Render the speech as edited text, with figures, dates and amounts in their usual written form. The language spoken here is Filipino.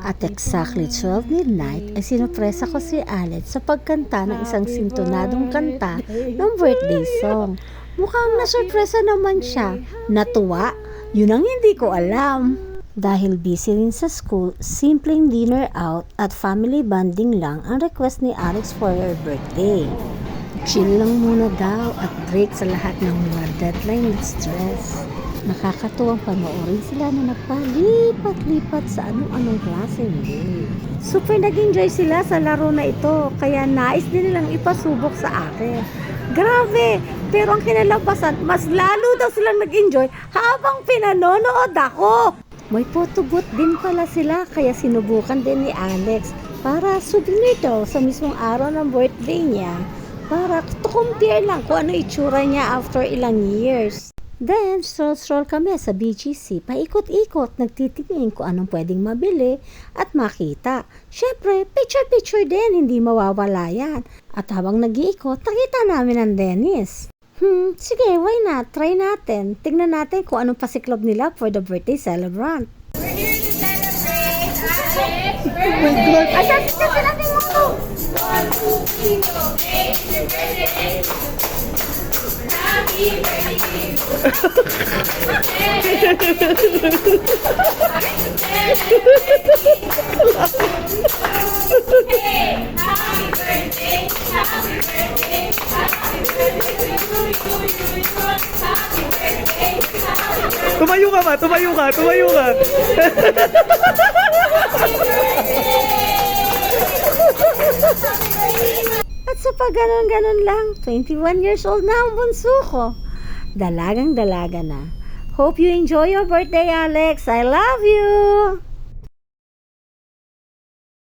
At exactly 12 midnight ay sinupresa ko si Alex sa pagkanta ng isang sintonadong kanta ng birthday song. Mukhang nasurpresa naman siya. Natuwa? Yun ang hindi ko alam. Dahil busy rin sa school, simpleng dinner out at family bonding lang ang request ni Alex for her birthday. Chill lang muna daw at break sa lahat ng mga deadline at stress. Nakakatuwang panoorin sila na nagpalipat-lipat sa anong-anong klaseng game. Super nag-enjoy sila sa laro na ito, kaya nais din nilang ipasubok sa akin. Grabe! Pero ang kinalabasan, mas lalo daw silang nag-enjoy habang pinanonood ako. May photo booth din pala sila, kaya sinubukan din ni Alex para souvenir daw sa mismong araw ng birthday niya. Para to compare lang kung ano itsura niya after ilang years. Then, stroll kami sa BGC, paikot-ikot, nagtitingin kung anong pwedeng mabili at makita. Syempre, picture-picture din, hindi mawawala yan. At habang nag-iikot, nakita namin ang Dennis. Sige, why not? Try natin. Tingnan natin kung anong pasiklob nila for the birthday celebrant. We're here to celebrate Alex's birthday! Asan natin mo to? 1, 2, 3, go! It's your birthday! Happy birthday! Tumayo ka ba? Tumayo ka! Tumayo ka! At sa pag ganon lang, 21 years old na ang bunso ko. Dalagang-dalaga na. Hope you enjoy your birthday, Alex. I love you!